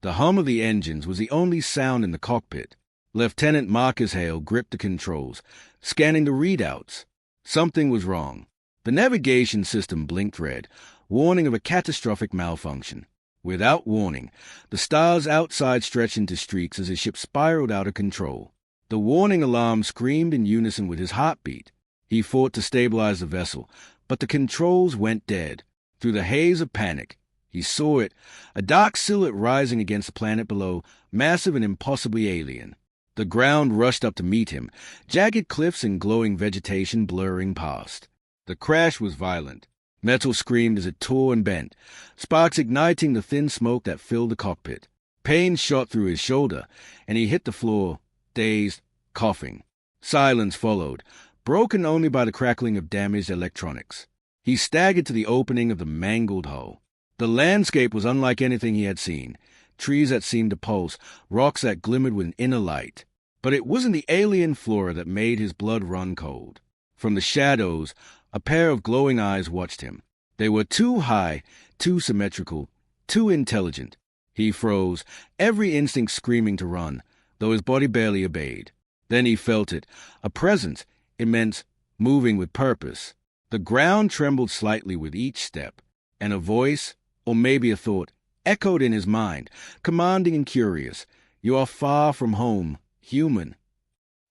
The hum of the engines was the only sound in the cockpit. Lieutenant Marcus Hale gripped the controls, scanning the readouts. Something was wrong. The navigation system blinked red, warning of a catastrophic malfunction. Without warning, the stars outside stretched into streaks as his ship spiraled out of control. The warning alarm screamed in unison with his heartbeat. He fought to stabilize the vessel, but the controls went dead. Through the haze of panic, he saw it, a dark silhouette rising against the planet below, massive and impossibly alien. The ground rushed up to meet him, jagged cliffs and glowing vegetation blurring past. The crash was violent. Metal screamed as it tore and bent, sparks igniting the thin smoke that filled the cockpit. Pain shot through his shoulder, and he hit the floor, dazed, coughing. Silence followed, broken only by the crackling of damaged electronics. He staggered to the opening of the mangled hull. The landscape was unlike anything he had seen. Trees that seemed to pulse, rocks that glimmered with an inner light. But it wasn't the alien flora that made his blood run cold. From the shadows, a pair of glowing eyes watched him. They were too high, too symmetrical, too intelligent. He froze, every instinct screaming to run, though his body barely obeyed. Then he felt it, a presence, immense, moving with purpose. The ground trembled slightly with each step, and a voice, or maybe a thought, echoed in his mind, commanding and curious. "You are far from home, human."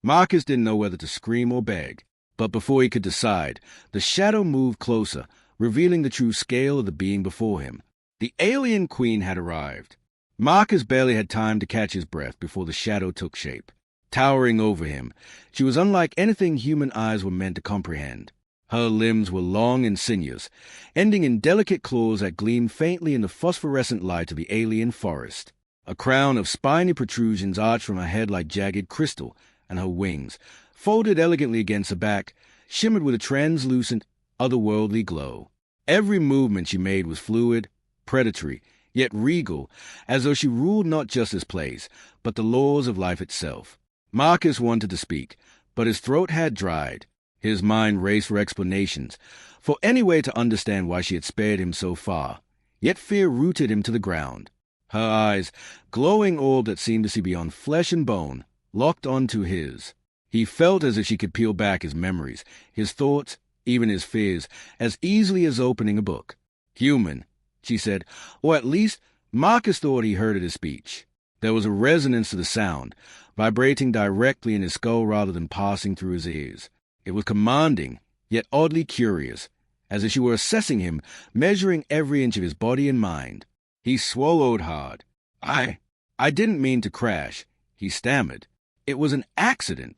Marcus didn't know whether to scream or beg, but before he could decide, the shadow moved closer, revealing the true scale of the being before him. The alien queen had arrived. Marcus barely had time to catch his breath before the shadow took shape. Towering over him, she was unlike anything human eyes were meant to comprehend. Her limbs were long and sinuous, ending in delicate claws that gleamed faintly in the phosphorescent light of the alien forest. A crown of spiny protrusions arched from her head like jagged crystal, and her wings, folded elegantly against her back, shimmered with a translucent, otherworldly glow. Every movement she made was fluid, predatory, yet regal, as though she ruled not just this place, but the laws of life itself. Marcus wanted to speak, but his throat had dried. His mind raced for explanations, for any way to understand why she had spared him so far. Yet fear rooted him to the ground. Her eyes, glowing orb that seemed to see beyond flesh and bone, locked onto his. He felt as if she could peel back his memories, his thoughts, even his fears, as easily as opening a book. "Human," she said, or at least Marcus thought he heard his speech. There was a resonance to the sound, vibrating directly in his skull rather than passing through his ears. It was commanding, yet oddly curious, as if she were assessing him, measuring every inch of his body and mind. He swallowed hard. I didn't mean to crash," he stammered. "It was an accident."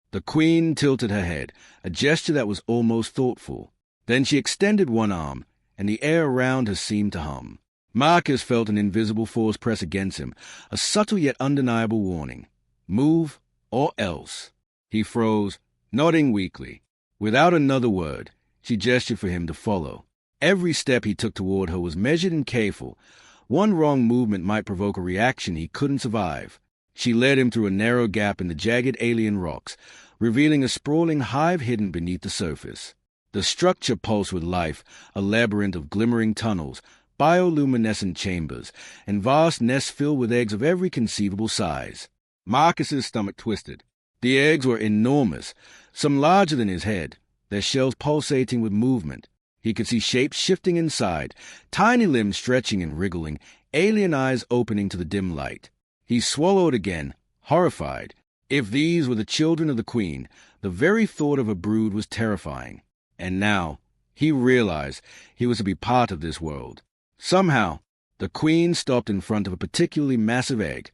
The queen tilted her head, a gesture that was almost thoughtful. Then she extended one arm, and the air around her seemed to hum. Marcus felt an invisible force press against him, a subtle yet undeniable warning. Move, or else. He froze, nodding weakly. Without another word, she gestured for him to follow. Every step he took toward her was measured and careful. One wrong movement might provoke a reaction he couldn't survive. She led him through a narrow gap in the jagged alien rocks, revealing a sprawling hive hidden beneath the surface. The structure pulsed with life, a labyrinth of glimmering tunnels, bioluminescent chambers, and vast nests filled with eggs of every conceivable size. Marcus's stomach twisted. The eggs were enormous, some larger than his head, their shells pulsating with movement. He could see shapes shifting inside, tiny limbs stretching and wriggling, alien eyes opening to the dim light. He swallowed again, horrified. If these were the children of the queen, the very thought of a brood was terrifying. And now, he realized he was to be part of this world. Somehow, the queen stopped in front of a particularly massive egg,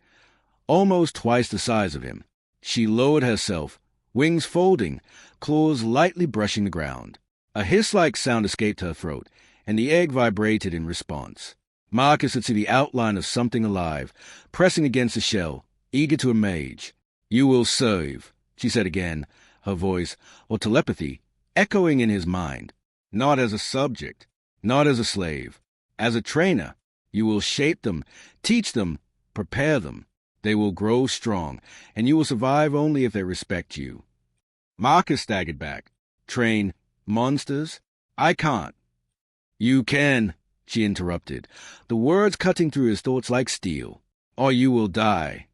almost twice the size of him. She lowered herself, wings folding, claws lightly brushing the ground. A hiss-like sound escaped her throat, and the egg vibrated in response. Marcus could see the outline of something alive, pressing against the shell, eager to emerge. "You will serve," she said again, her voice, or telepathy, echoing in his mind. "Not as a subject, not as a slave. As a trainer, you will shape them, teach them, prepare them. They will grow strong, and you will survive only if they respect you." Marcus staggered back. "Train monsters? I can't." "You can," she interrupted, the words cutting through his thoughts like steel. "Or you will die."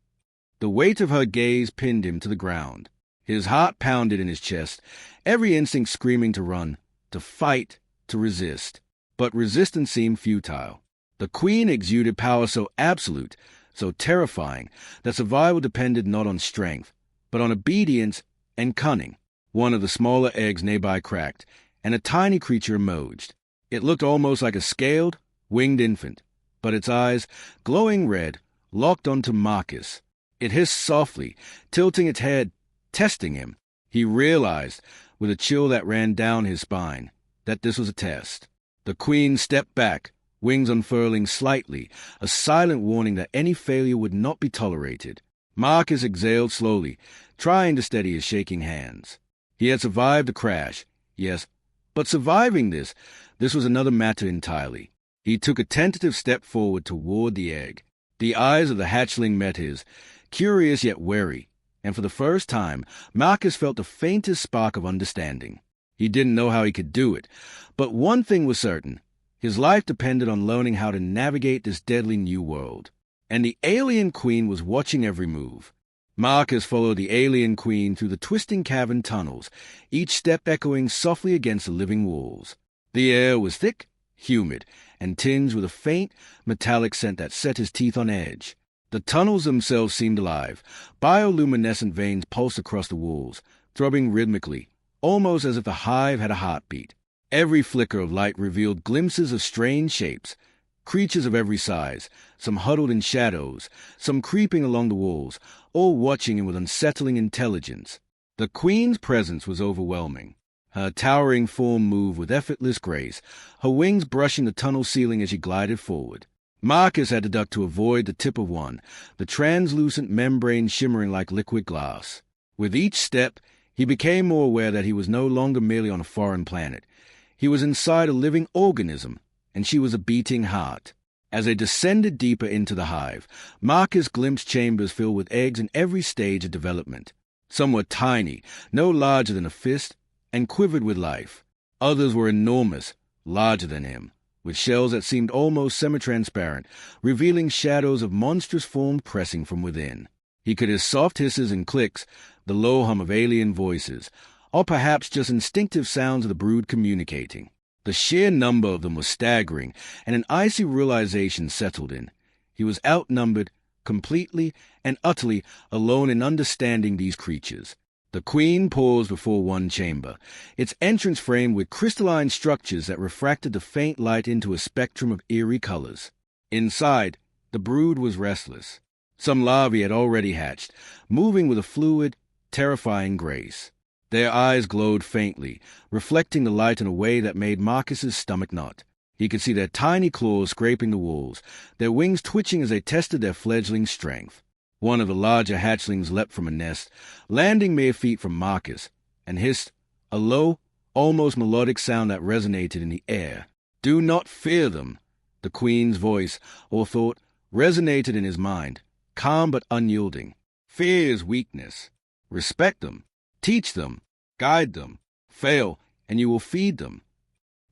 The weight of her gaze pinned him to the ground. His heart pounded in his chest, every instinct screaming to run, to fight, to resist. But resistance seemed futile. The queen exuded power so absolute, so terrifying, that survival depended not on strength, but on obedience and cunning. One of the smaller eggs nearby cracked, and a tiny creature emerged. It looked almost like a scaled, winged infant, but its eyes, glowing red, locked onto Marcus. It hissed softly, tilting its head, testing him. He realized, with a chill that ran down his spine, that this was a test. The queen stepped back, wings unfurling slightly, a silent warning that any failure would not be tolerated. Marcus exhaled slowly, trying to steady his shaking hands. He had survived the crash, yes, but surviving this was another matter entirely. He took a tentative step forward toward the egg. The eyes of the hatchling met his, curious yet wary, and for the first time, Marcus felt the faintest spark of understanding. He didn't know how he could do it, but one thing was certain. His life depended on learning how to navigate this deadly new world. And the alien queen was watching every move. Marcus followed the alien queen through the twisting cavern tunnels, each step echoing softly against the living walls. The air was thick, humid, and tinged with a faint, metallic scent that set his teeth on edge. The tunnels themselves seemed alive. Bioluminescent veins pulsed across the walls, throbbing rhythmically, almost as if the hive had a heartbeat. Every flicker of light revealed glimpses of strange shapes, creatures of every size, some huddled in shadows, some creeping along the walls, all watching him with unsettling intelligence. The queen's presence was overwhelming. Her towering form moved with effortless grace, her wings brushing the tunnel ceiling as she glided forward. Marcus had to duck to avoid the tip of one, the translucent membrane shimmering like liquid glass. With each step, he became more aware that he was no longer merely on a foreign planet. He was inside a living organism, and she was a beating heart. As they descended deeper into the hive, Marcus glimpsed chambers filled with eggs in every stage of development. Some were tiny, no larger than a fist, and quivered with life. Others were enormous, larger than him, with shells that seemed almost semi-transparent, revealing shadows of monstrous forms pressing from within. He could hear soft hisses and clicks, the low hum of alien voices, or perhaps just instinctive sounds of the brood communicating. The sheer number of them was staggering, and an icy realization settled in. He was outnumbered, completely and utterly alone in understanding these creatures. The queen paused before one chamber, its entrance framed with crystalline structures that refracted the faint light into a spectrum of eerie colors. Inside, the brood was restless. Some larvae had already hatched, moving with a fluid, terrifying grace. Their eyes glowed faintly, reflecting the light in a way that made Marcus's stomach knot. He could see their tiny claws scraping the walls, their wings twitching as they tested their fledgling strength. One of the larger hatchlings leapt from a nest, landing mere feet from Marcus, and hissed, a low, almost melodic sound that resonated in the air. "Do not fear them." The queen's voice, or thought, resonated in his mind, calm but unyielding. "Fear is weakness. Respect them. Teach them, guide them, fail, and you will feed them."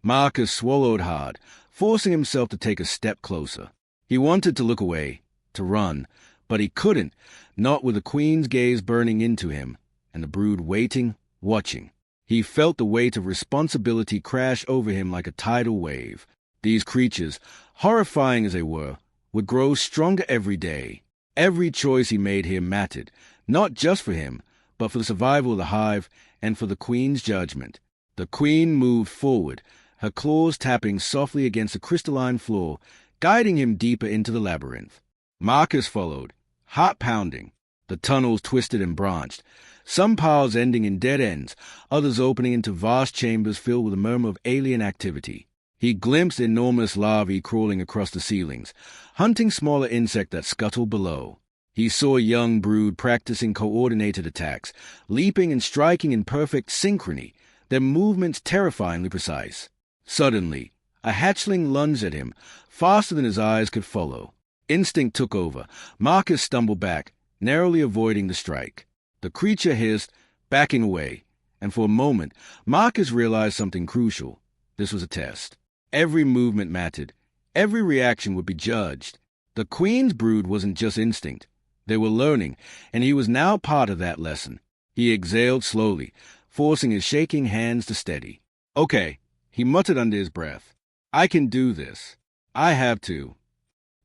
Marcus swallowed hard, forcing himself to take a step closer. He wanted to look away, to run, but he couldn't, not with the queen's gaze burning into him, and the brood waiting, watching. He felt the weight of responsibility crash over him like a tidal wave. These creatures, horrifying as they were, would grow stronger every day. Every choice he made here mattered, not just for him, but for the survival of the hive and for the queen's judgment. The queen moved forward, her claws tapping softly against the crystalline floor, guiding him deeper into the labyrinth. Marcus followed, heart pounding. The tunnels twisted and branched, some paths ending in dead ends, others opening into vast chambers filled with a murmur of alien activity. He glimpsed enormous larvae crawling across the ceilings, hunting smaller insects that scuttled below. He saw young brood practicing coordinated attacks, leaping and striking in perfect synchrony, their movements terrifyingly precise. Suddenly, a hatchling lunged at him, faster than his eyes could follow. Instinct took over. Marcus stumbled back, narrowly avoiding the strike. The creature hissed, backing away, and for a moment, Marcus realized something crucial. This was a test. Every movement mattered, Every reaction would be judged. The Queen's brood wasn't just instinct. They were learning, and he was now part of that lesson. He exhaled slowly, forcing his shaking hands to steady. "Okay," he muttered under his breath. "I can do this. I have to."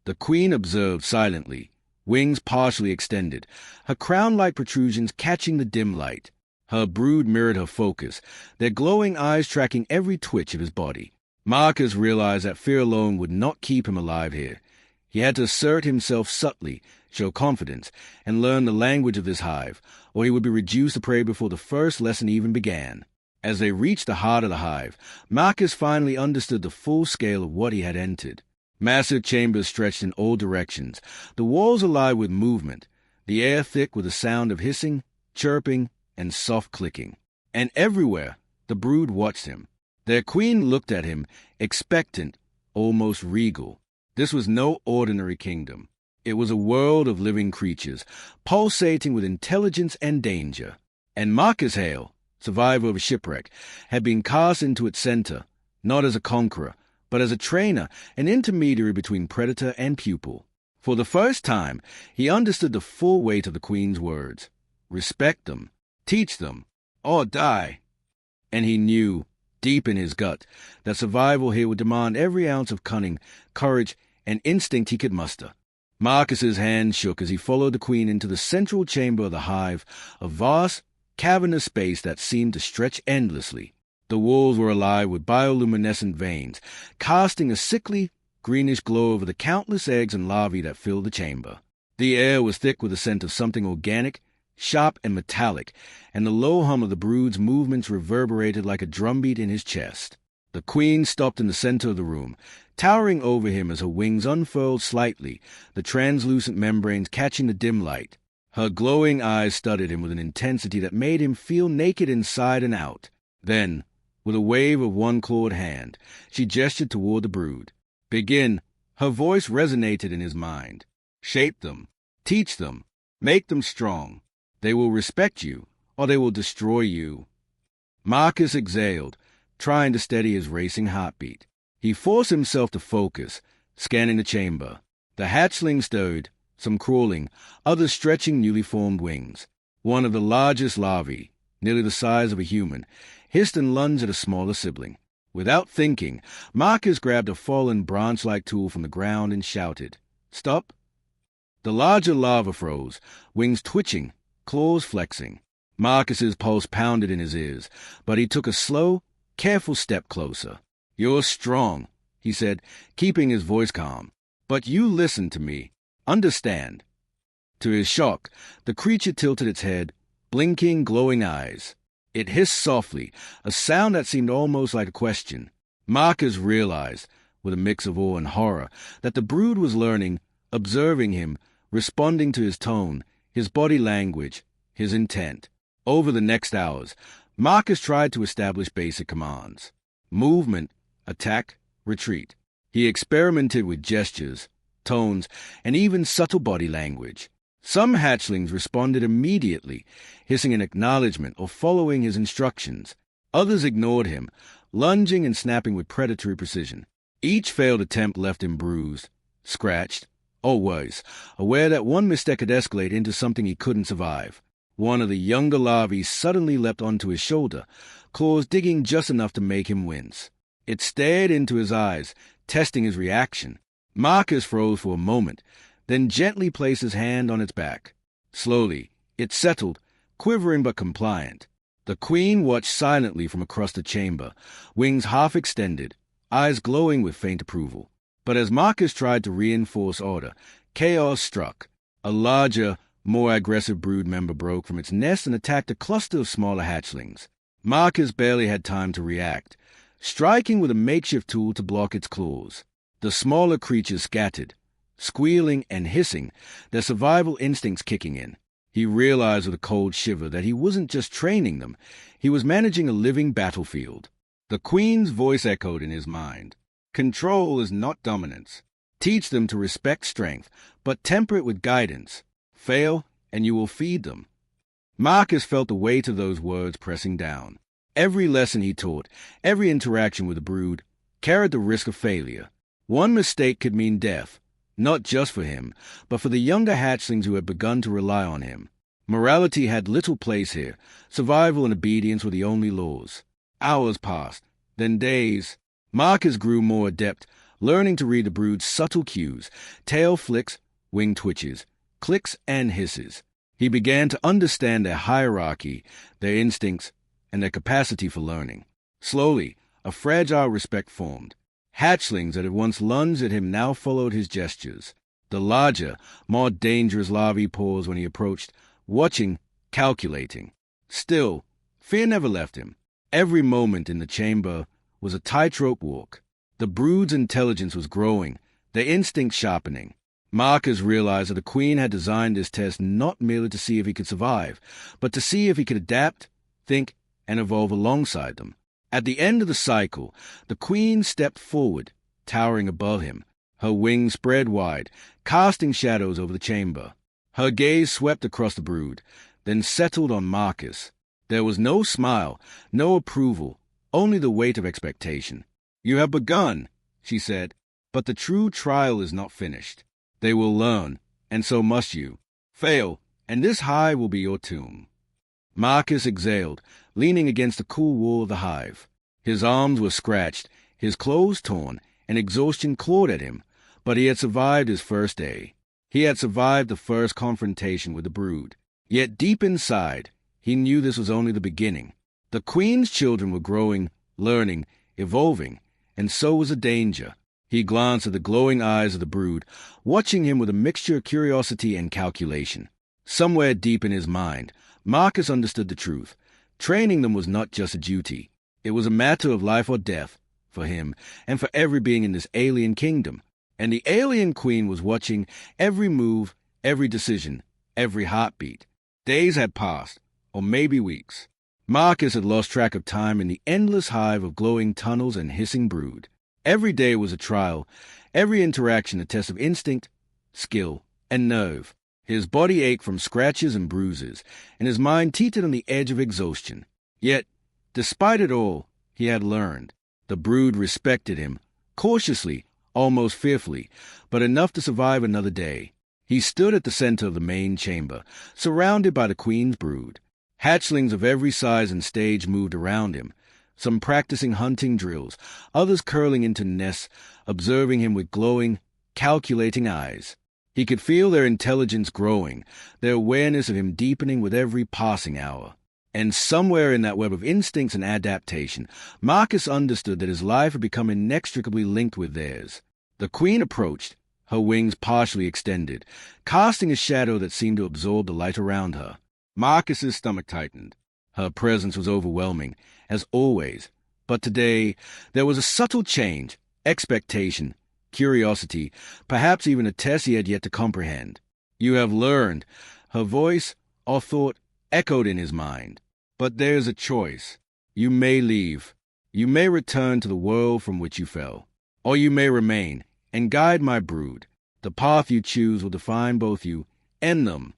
The Queen observed silently, wings partially extended, her crown-like protrusions catching the dim light. Her brood mirrored her focus, their glowing eyes tracking every twitch of his body. Marcus realized that fear alone would not keep him alive here. He had to assert himself subtly, show confidence, and learn the language of this hive, or he would be reduced to prey before the first lesson even began. As they reached the heart of the hive, Marcus finally understood the full scale of what he had entered. Massive chambers stretched in all directions, the walls alive with movement, the air thick with the sound of hissing, chirping, and soft clicking. And everywhere, the brood watched him. Their queen looked at him, expectant, almost regal. This was no ordinary kingdom. It was a world of living creatures, pulsating with intelligence and danger. And Marcus Hale, survivor of a shipwreck, had been cast into its center, not as a conqueror, but as a trainer, an intermediary between predator and pupil. For the first time, he understood the full weight of the Queen's words. Respect them, teach them, or die. And he knew, deep in his gut, that survival here would demand every ounce of cunning, courage, and instinct he could muster. Marcus's hand shook as he followed the Queen into the central chamber of the hive, a vast, cavernous space that seemed to stretch endlessly. The walls were alive with bioluminescent veins, casting a sickly, greenish glow over the countless eggs and larvae that filled the chamber. The air was thick with the scent of something organic, sharp and metallic, and the low hum of the brood's movements reverberated like a drumbeat in his chest. The Queen stopped in the center of the room, towering over him as her wings unfurled slightly, the translucent membranes catching the dim light. Her glowing eyes studied him with an intensity that made him feel naked inside and out. Then, with a wave of one clawed hand, she gestured toward the brood. "Begin." Her voice resonated in his mind. "Shape them. Teach them. Make them strong. They will respect you, or they will destroy you." Marcus exhaled, trying to steady his racing heartbeat. He forced himself to focus, scanning the chamber. The hatchlings stirred, some crawling, others stretching newly formed wings. One of the largest larvae, nearly the size of a human, hissed and lunged at a smaller sibling. Without thinking, Marcus grabbed a fallen branch-like tool from the ground and shouted, "Stop!" The larger larva froze, wings twitching, claws flexing. Marcus's pulse pounded in his ears, but he took a slow, careful step closer. "You're strong," he said, keeping his voice calm. "But you listen to me. Understand." To his shock, the creature tilted its head, blinking, glowing eyes. It hissed softly, a sound that seemed almost like a question. Marcus realized, with a mix of awe and horror, that the brood was learning, observing him, responding to his tone, his body language, his intent. Over the next hours, Marcus tried to establish basic commands. Movement, attack, retreat. He experimented with gestures, tones, and even subtle body language. Some hatchlings responded immediately, hissing in acknowledgement or following his instructions. Others ignored him, lunging and snapping with predatory precision. Each failed attempt left him bruised, scratched, or worse, aware that one misstep could escalate into something he couldn't survive. One of the younger larvae suddenly leapt onto his shoulder, claws digging just enough to make him wince. It stared into his eyes, testing his reaction. Marcus froze for a moment, then gently placed his hand on its back. Slowly, it settled, quivering but compliant. The Queen watched silently from across the chamber, wings half extended, eyes glowing with faint approval. But as Marcus tried to reinforce order, chaos struck. A larger, more aggressive brood member broke from its nest and attacked a cluster of smaller hatchlings. Marcus barely had time to react, striking with a makeshift tool to block its claws. The smaller creatures scattered, squealing and hissing, their survival instincts kicking in. He realized with a cold shiver that he wasn't just training them, he was managing a living battlefield. The Queen's voice echoed in his mind. "Control is not dominance. Teach them to respect strength, but temper it with guidance. Fail, and you will feed them." Marcus felt the weight of those words pressing down. Every lesson he taught, every interaction with the brood, carried the risk of failure. One mistake could mean death, not just for him, but for the younger hatchlings who had begun to rely on him. Morality had little place here. Survival and obedience were the only laws. Hours passed, then days. Marcus grew more adept, learning to read the brood's subtle cues, tail flicks, wing twitches, clicks and hisses. He began to understand their hierarchy, their instincts, and their capacity for learning. Slowly, a fragile respect formed. Hatchlings that had once lunged at him now followed his gestures. The larger, more dangerous larvae paused when he approached, watching, calculating. Still, fear never left him. Every moment in the chamber was a tightrope walk. The brood's intelligence was growing, their instincts sharpening. Marcus realized that the Queen had designed this test not merely to see if he could survive, but to see if he could adapt, think, and evolve alongside them. At the end of the cycle, the Queen stepped forward, towering above him, her wings spread wide, casting shadows over the chamber. Her gaze swept across the brood, then settled on Marcus. There was no smile, no approval, only the weight of expectation. "You have begun," she said, "but the true trial is not finished. They will learn, and so must you. Fail, and this hive will be your tomb." Marcus exhaled, leaning against the cool wall of the hive. His arms were scratched, his clothes torn, and exhaustion clawed at him, but he had survived his first day. He had survived the first confrontation with the brood. Yet deep inside, he knew this was only the beginning. The Queen's children were growing, learning, evolving, and so was the danger. He glanced at the glowing eyes of the brood, watching him with a mixture of curiosity and calculation. Somewhere deep in his mind, Marcus understood the truth. Training them was not just a duty. It was a matter of life or death, for him, and for every being in this alien kingdom. And the alien Queen was watching every move, every decision, every heartbeat. Days had passed, or maybe weeks. Marcus had lost track of time in the endless hive of glowing tunnels and hissing brood. Every day was a trial, every interaction a test of instinct, skill, and nerve. His body ached from scratches and bruises, and his mind teetered on the edge of exhaustion. Yet, despite it all, he had learned. The brood respected him, cautiously, almost fearfully, but enough to survive another day. He stood at the center of the main chamber, surrounded by the Queen's brood. Hatchlings of every size and stage moved around him, some practicing hunting drills, others curling into nests, observing him with glowing, calculating eyes. He could feel their intelligence growing, their awareness of him deepening with every passing hour. And somewhere in that web of instincts and adaptation, Marcus understood that his life had become inextricably linked with theirs. The Queen approached, her wings partially extended, casting a shadow that seemed to absorb the light around her. Marcus's stomach tightened. Her presence was overwhelming, as always. But today, there was a subtle change, expectation, curiosity, perhaps even a test he had yet to comprehend. "You have learned." Her voice, or thought, echoed in his mind. "But there's a choice. You may leave. You may return to the world from which you fell. Or you may remain and guide my brood. The path you choose will define both you and them."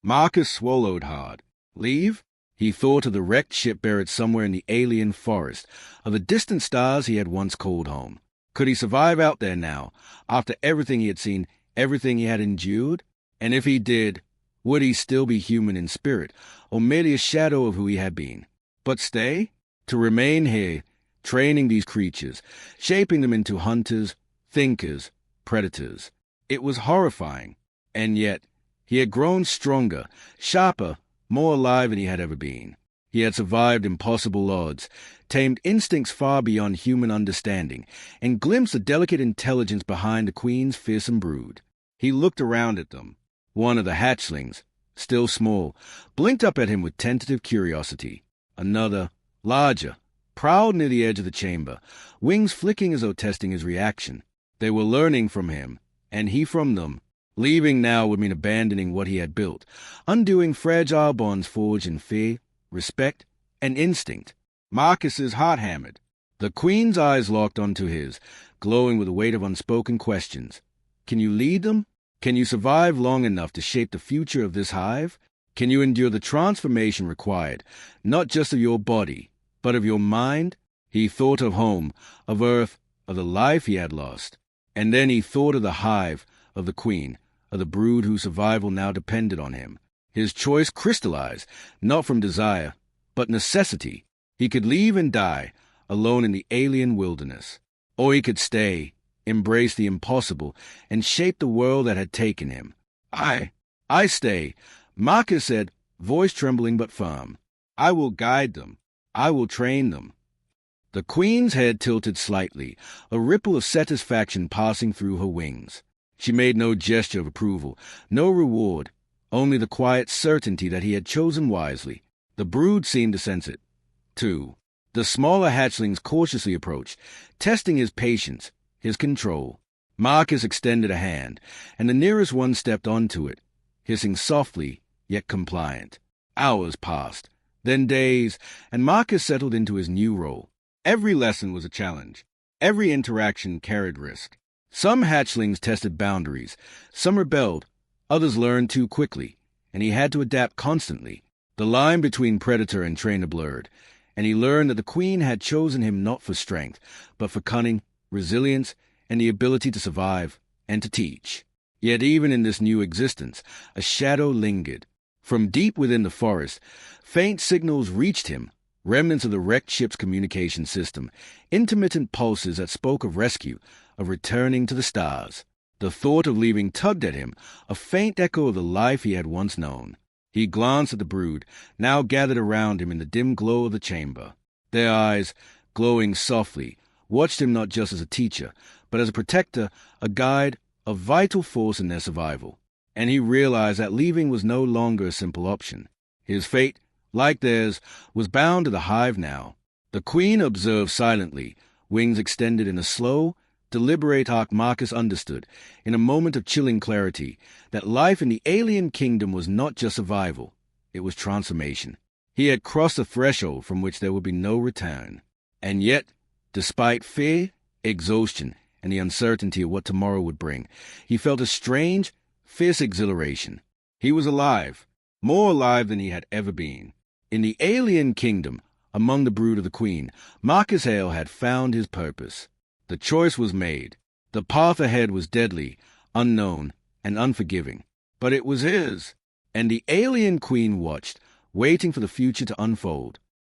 Marcus swallowed hard. Leave? He thought of the wrecked ship buried somewhere in the alien forest, of the distant stars he had once called home. Could he survive out there now, after everything he had seen, everything he had endured? And if he did, would he still be human in spirit, or merely a shadow of who he had been? But stay? To remain here, training these creatures, shaping them into hunters, thinkers, predators. It was horrifying. And yet, he had grown stronger, sharper, more alive than he had ever been. He had survived impossible odds, tamed instincts far beyond human understanding, and glimpsed the delicate intelligence behind the Queen's fearsome brood. He looked around at them. One of the hatchlings, still small, blinked up at him with tentative curiosity. Another, larger, prowled near the edge of the chamber, wings flicking as though testing his reaction. They were learning from him, and he from them. Leaving now would mean abandoning what he had built, undoing fragile bonds forged in fear, respect, and instinct. Marcus's heart hammered. The Queen's eyes locked onto his, glowing with the weight of unspoken questions. Can you lead them? Can you survive long enough to shape the future of this hive? Can you endure the transformation required, not just of your body, but of your mind? He thought of home, of Earth, of the life he had lost. And then he thought of the hive, of the queen, of the brood whose survival now depended on him. His choice crystallized, not from desire, but necessity. He could leave and die, alone in the alien wilderness. Or he could stay, embrace the impossible, and shape the world that had taken him. I stay, Marcus said, voice trembling but firm. I will guide them. I will train them. The queen's head tilted slightly, a ripple of satisfaction passing through her wings. She made no gesture of approval, no reward, only the quiet certainty that he had chosen wisely. The brood seemed to sense it, too. The smaller hatchlings cautiously approached, testing his patience, his control. Marcus extended a hand, and the nearest one stepped onto it, hissing softly, yet compliant. Hours passed, then days, and Marcus settled into his new role. Every lesson was a challenge. Every interaction carried risk. Some hatchlings tested boundaries. Some rebelled. Others learned too quickly, and he had to adapt constantly. The line between predator and trainer blurred, and he learned that the queen had chosen him not for strength, but for cunning, resilience, and the ability to survive and to teach. Yet even in this new existence, a shadow lingered. From deep within the forest, faint signals reached him, remnants of the wrecked ship's communication system, intermittent pulses that spoke of rescue, of returning to the stars. The thought of leaving tugged at him, a faint echo of the life he had once known. He glanced at the brood, now gathered around him in the dim glow of the chamber. Their eyes, glowing softly, watched him not just as a teacher, but as a protector, a guide, a vital force in their survival. And he realized that leaving was no longer a simple option. His fate, like theirs, was bound to the hive now. The queen observed silently, wings extended in a slow, deliberate arc. Marcus understood, in a moment of chilling clarity, that life in the alien kingdom was not just survival, it was transformation. He had crossed a threshold from which there would be no return. And yet, despite fear, exhaustion, and the uncertainty of what tomorrow would bring, he felt a strange, fierce exhilaration. He was alive, more alive than he had ever been. In the alien kingdom, among the brood of the queen, Marcus Hale had found his purpose. The choice was made. The path ahead was deadly, unknown, and unforgiving. But it was his. And the alien queen watched, waiting for the future to unfold.